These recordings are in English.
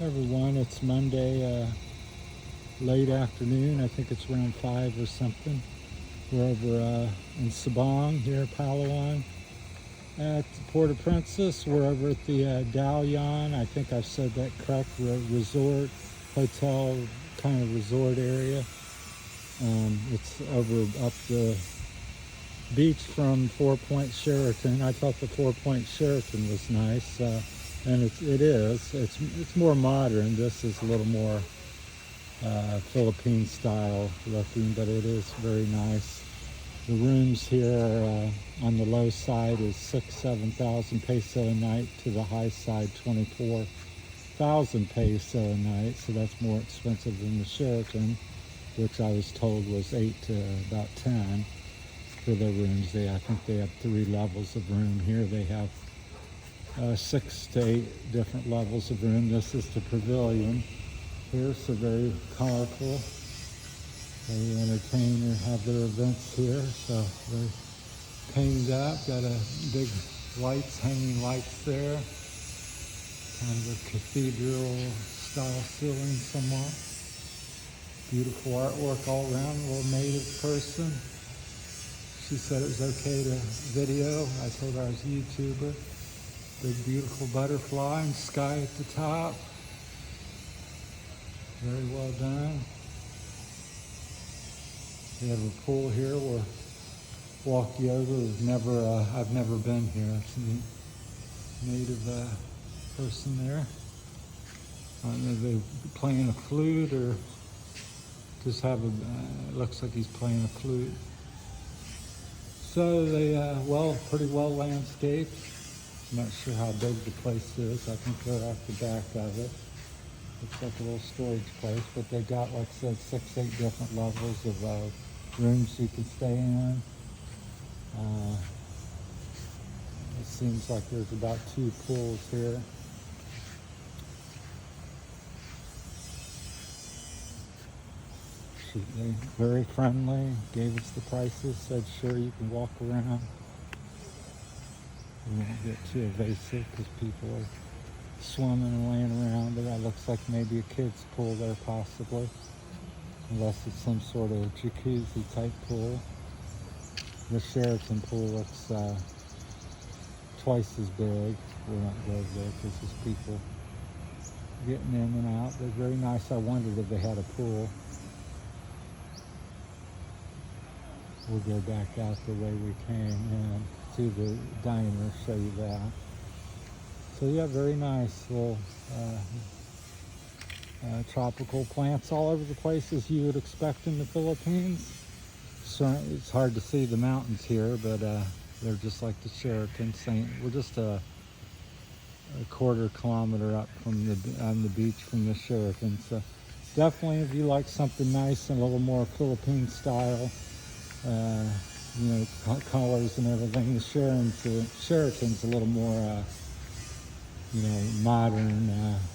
Everyone, it's Monday, late afternoon. I think it's around 5 or something. We're over in Sabang here, Palawan, at Port-au-Prince. We're over at the Daluyon. I think I've said that correct. Resort, hotel, kind of resort area. It's over up the beach from Four Point Sheraton. I thought the Four Point Sheraton was nice, and it is. It's more modern. This is a little more Philippine style looking, but it is very nice. The rooms here are, on the low side is 7,000 peso a night, to the high side 24,000 peso a night. So that's more expensive than the Sheraton, which I was told was 8 to about 10 for their rooms. I think they have 3 levels of room. Here they have 6 to 8 different levels of room. This is the pavilion. Here, so very colorful. They entertain and have their events here. So they're painted up. Got a big hanging lights there. Kind of a cathedral style ceiling somewhat. Beautiful artwork all around. A little native person. She said it was okay to video. I told her I was a YouTuber. Big beautiful butterfly and sky at the top. Very well done. We have a pool here where walk yoga. I've never been here. It's a native person there. I don't know if they're playing a flute or just have it looks like he's playing a flute. So they, pretty well landscaped. I'm not sure how big the place is. I can go out the back of it. Looks like a little storage place, but they got, like I said, 6, 8 different levels of rooms you can stay in. It seems like there's about 2 pools here. They very friendly, gave us the prices, said sure you can walk around. We won't get too evasive because people are swimming and laying around, but that looks like maybe a kid's pool there possibly, unless it's some sort of jacuzzi type pool. The Sheraton pool looks twice as big. We won't go there because there's people getting in and out. They're very nice. I wondered if they had a pool. We'll go back out the way we came in to the diner, show you that. So yeah, very nice little tropical plants all over the place as you would expect in the Philippines. So it's hard to see the mountains here, but they're just like the Sheraton. We're just a quarter kilometer up from on the beach from the Sheraton. So definitely, if you like something nice and a little more Philippine style, colors and everything, the Sheraton's a little more, modern,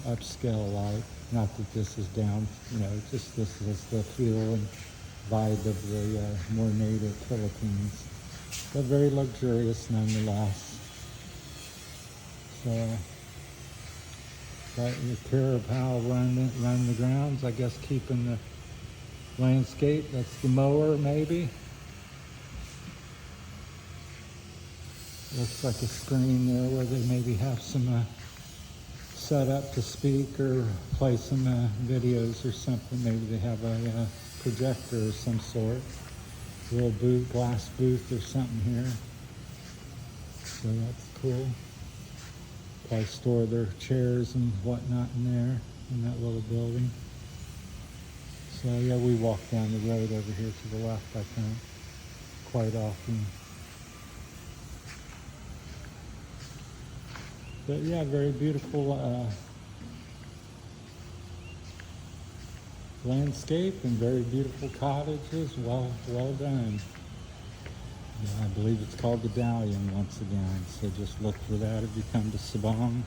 upscale like. Not that this is down, just this is the feel and vibe of the more native Philippines, but very luxurious nonetheless. So, got the care of how run the grounds, I guess keeping the landscape. That's the mower maybe. Looks like a screen there where they maybe have some set up to speak or play some videos or something. Maybe they have a projector of some sort. A little glass booth or something here. So that's cool. Probably store their chairs and whatnot in there, in that little building. So yeah, we walk down the road over here to the left, I think, quite often. But yeah, very beautiful landscape and very beautiful cottages. Well done. Yeah, I believe it's called the Daluyon once again. So just look for that if you come to Sabang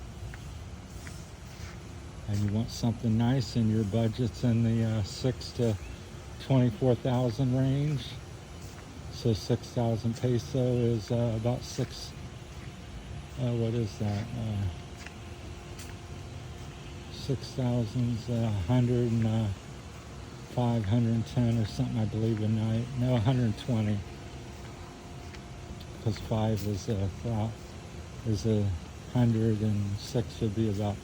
and you want something nice and your budget's in the 6 to 24,000 range. So 6,000 peso is about what is that? 6,000's 100 and 510 or something, I believe, a night. No, 120, because 5 is a 106 would be about.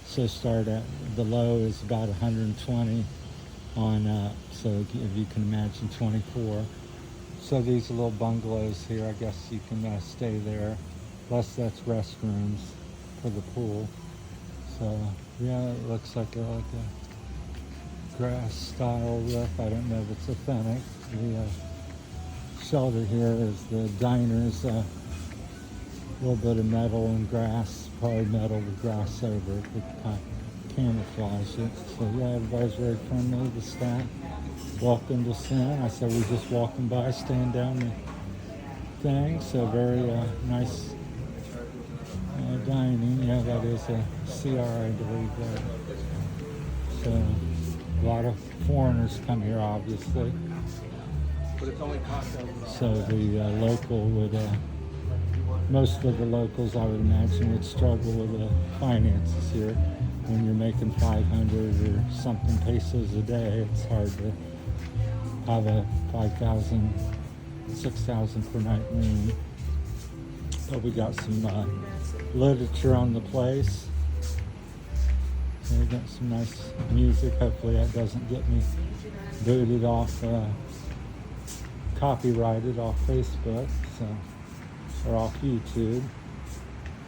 So start at the low is about 120 on up. So if you can imagine 24. So these are little bungalows here. I guess you can stay there. Plus that's restrooms for the pool. So yeah, it looks like a grass style roof. I don't know if it's authentic. The shelter here is the diners. A little bit of metal and grass, probably metal with grass over it, to camouflage it. So yeah, everybody's very friendly. The staff welcome to sin. I said we're just walking by, staying down the thing. So very nice dining. Yeah, that is a CR, I believe. So a lot of foreigners come here, obviously. So the local would, most of the locals, I would imagine, would struggle with the finances here. When you're making 500 or something pesos a day, it's hard to have a 5,000, 6,000 per night room. But we got some literature on the place. So we got some nice music. Hopefully that doesn't get me booted off, copyrighted off Facebook, or off YouTube.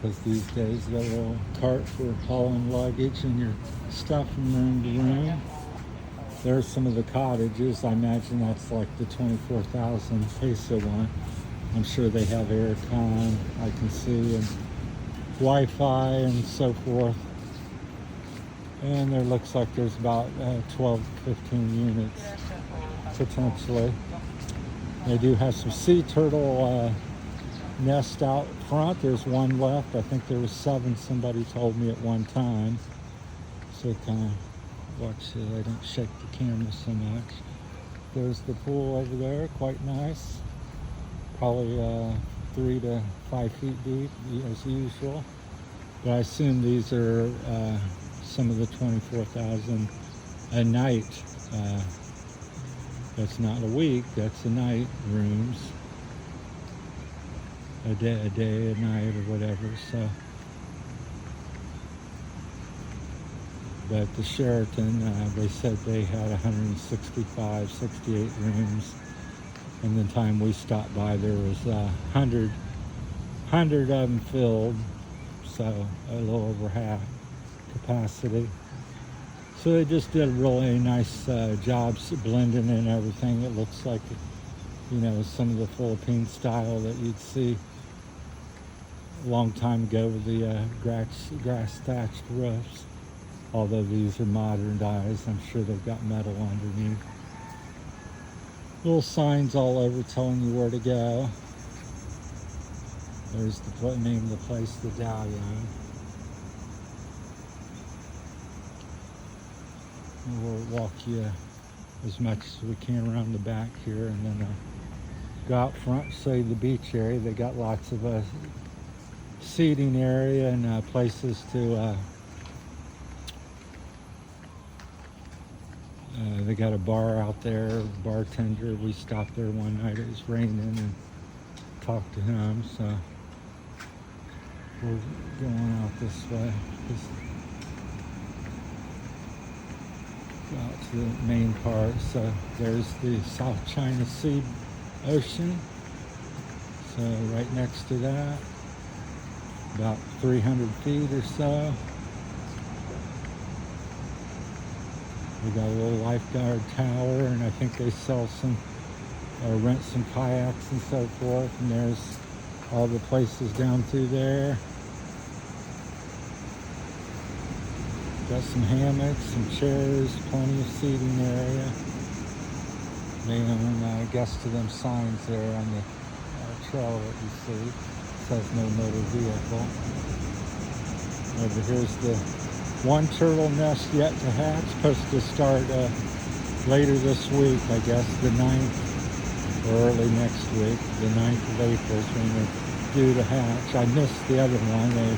Because these days you got a little cart for hauling luggage and your stuff from room to room. There's some of the cottages. I imagine that's like the 24,000 peso one. I'm sure they have aircon, I can see, and Wi-Fi and so forth. And there looks like there's about 12, 15 units, potentially. They do have some sea turtle nest out front. There's one left. I think there was 7, somebody told me at one time. So kind of watch it. I don't shake the camera so much. There's the pool over there, quite nice. Probably 3 to 5 feet deep as usual. But I assume these are some of the 24,000 a night. That's not a week, that's a night rooms. A day, a night, or whatever. So, but the Sheraton, they said they had 165, 68 rooms. And the time we stopped by, there was 100 of them filled, so a little over half capacity. So they just did a really nice job blending in everything. It looks like, you know, some of the Philippine style that you'd see a long time ago with the grass thatched roofs. Although these are modernized, I'm sure they've got metal underneath. Little signs all over telling you where to go. There's the name of the place, the Daluyon. We'll walk you as much as we can around the back here, and then go out front, show you the beach area. They got lots of seating area and places to they got a bar out there, bartender. We stopped there one night, it was raining, and talked to him. So we're going out this way. Out to the main part. So there's the South China Sea Ocean. So right next to that, about 300 feet or so. We got a little lifeguard tower, and I think they sell some, or rent some kayaks and so forth. And there's all the places down through there. Got some hammocks, some chairs, plenty of seating area. They own, I guess, to them signs there on the trail that you see. It says no motor vehicle. Over here's the one turtle nest yet to hatch, supposed to start later this week, I guess, the 9th, or early next week. The 9th of April is when they're due to hatch. I missed the other one. They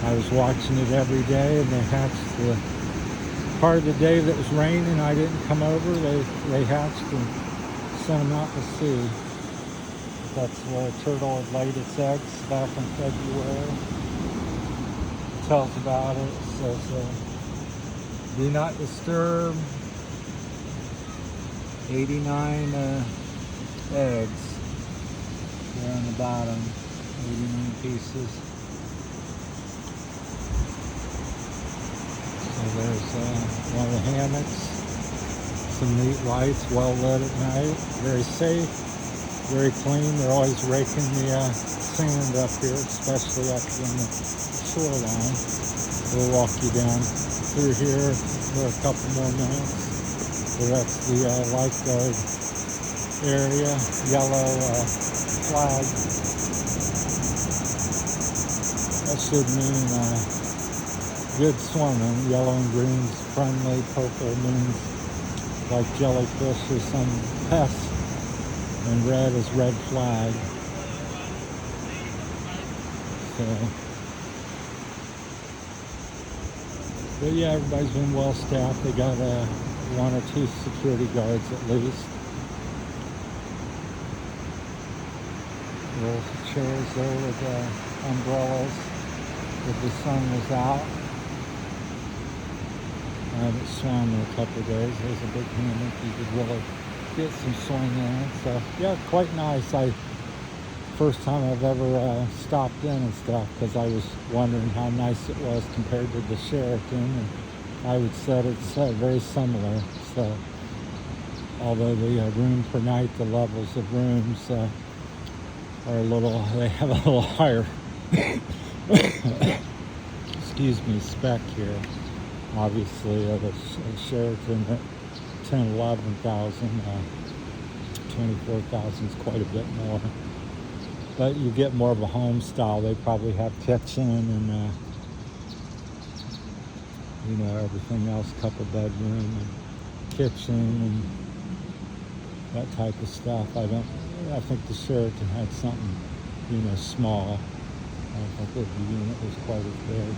I was watching it every day, and they hatched the part of the day that was raining. I didn't come over. They hatched and sent them out to sea. That's where a turtle had laid its eggs back in February. It tells about it. It says, do not disturb. 89 eggs there on the bottom. 89 pieces. So there's one of the hammocks. Some neat lights, well lit at night. Very safe, very clean. They're always raking the sand up here, especially up in the shoreline. We'll walk you down through here for a couple more minutes. So that's the lifeguard area, yellow flag. That should mean good swimming. Yellow and green's friendly, purple means like jellyfish or some pest, and red is red flag. But yeah, everybody's been well staffed. They got one or two security guards at least. Little chairs there with umbrellas if the sun was out. I haven't swum in a couple of days. There's a big hammock. You could really get some swing in. So yeah, quite nice. First time I've ever stopped in and stuff, because I was wondering how nice it was compared to the Sheraton, and I would say it's very similar. So although the room per night, the levels of rooms are they have a little higher excuse me, spec here. Obviously the Sheraton at 10, 11,000, 24,000 is quite a bit more. But you get more of a home style. They probably have kitchen and everything else, couple bedroom and kitchen and that type of stuff. I think the Sheraton had something, small. I don't think the unit was quite as big.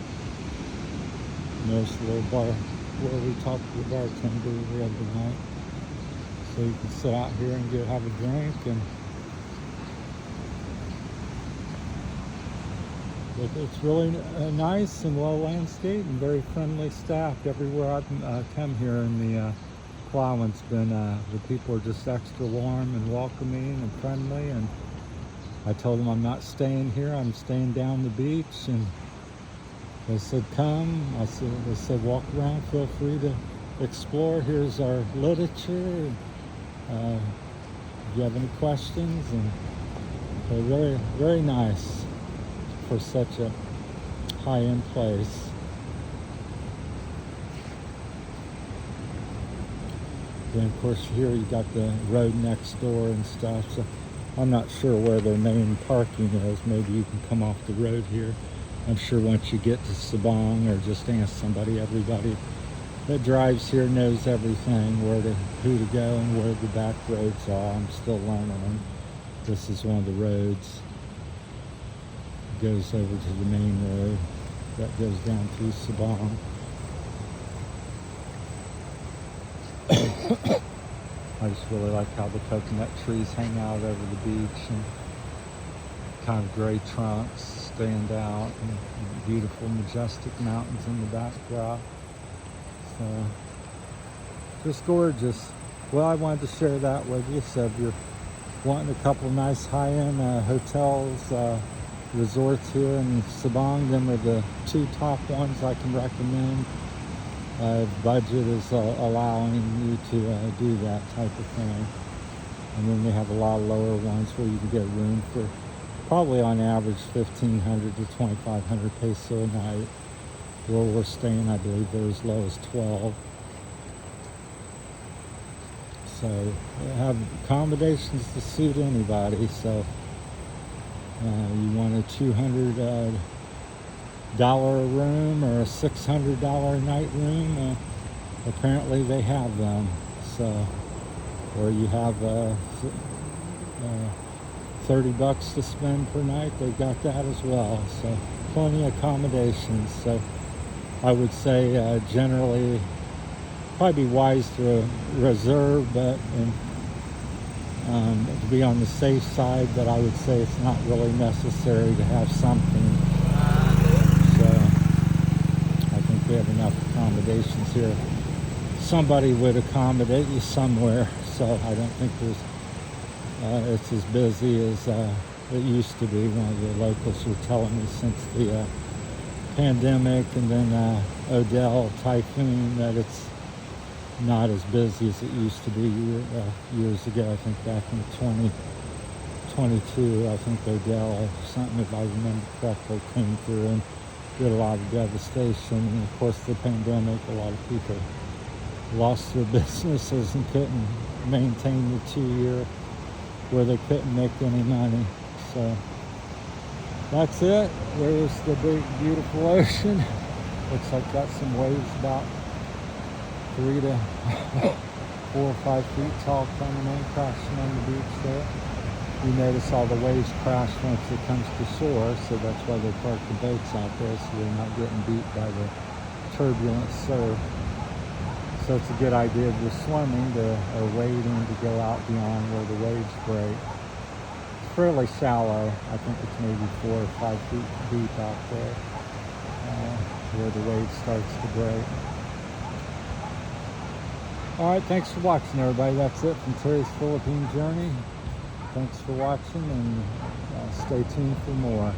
And there's the little bar where we talked to the bartender the other night. So you can sit out here and have a drink, and it's really nice and well landscaped and very friendly staffed. Everywhere I've come here in the Palawan's been, the people are just extra warm and welcoming and friendly. And I told them I'm not staying here, I'm staying down the beach. And they said, come. They said, walk around, feel free to explore. Here's our literature. If you have any questions. And they're very, very nice for such a high-end place. Then of course here you got the road next door and stuff. So I'm not sure where their main parking is. Maybe you can come off the road here. I'm sure once you get to Sabang, or just ask somebody, everybody that drives here knows everything, who to go and where the back roads are. I'm still learning them. This is one of the roads. It goes over to the main road that goes down through Sabang. I just really like how the coconut trees hang out over the beach, and kind of gray trunks stand out, and beautiful majestic mountains in the backdrop. So just gorgeous. Well, I wanted to share that with you. So if you're wanting a couple nice high-end hotels, resorts here in Sabang, them are the two top ones I can recommend. Budget is allowing you to do that type of thing. And then they have a lot of lower ones where you can get a room for probably on average 1,500 to 2,500 peso a night. Where we're staying, I believe they're as low as 12. So they have accommodations to suit anybody. So you want a $200 room or a $600 a night room, apparently they have them. So, or you have $30 to spend per night, they've got that as well. So plenty of accommodations. So I would say generally probably be wise to reserve, but to be on the safe side. But I would say it's not really necessary to have something. So I think we have enough accommodations here. Somebody would accommodate you somewhere. So I don't think it's as busy as it used to be. One of the locals were telling me since the pandemic and then Odell typhoon that it's not as busy as it used to be years ago. I think back in 2022, I think Odell or something, if I remember correctly, came through and did a lot of devastation. And of course the pandemic, a lot of people lost their businesses and couldn't maintain the 2 year where they couldn't make any money. So that's it. There's the big beautiful ocean. Looks like got some waves about 3 to 4 or 5 feet tall coming in, crashing on the beach there. You notice all the waves crash once it comes to shore, so that's why they park the boats out there, so they're not getting beat by the turbulent surf. So it's a good idea if you're swimming or wading to go out beyond where the waves break. It's fairly shallow. I think it's maybe 4 or 5 feet deep out there where the wave starts to break. All right, thanks for watching, everybody. That's it from Terry's Philippine Journey. Thanks for watching, and stay tuned for more.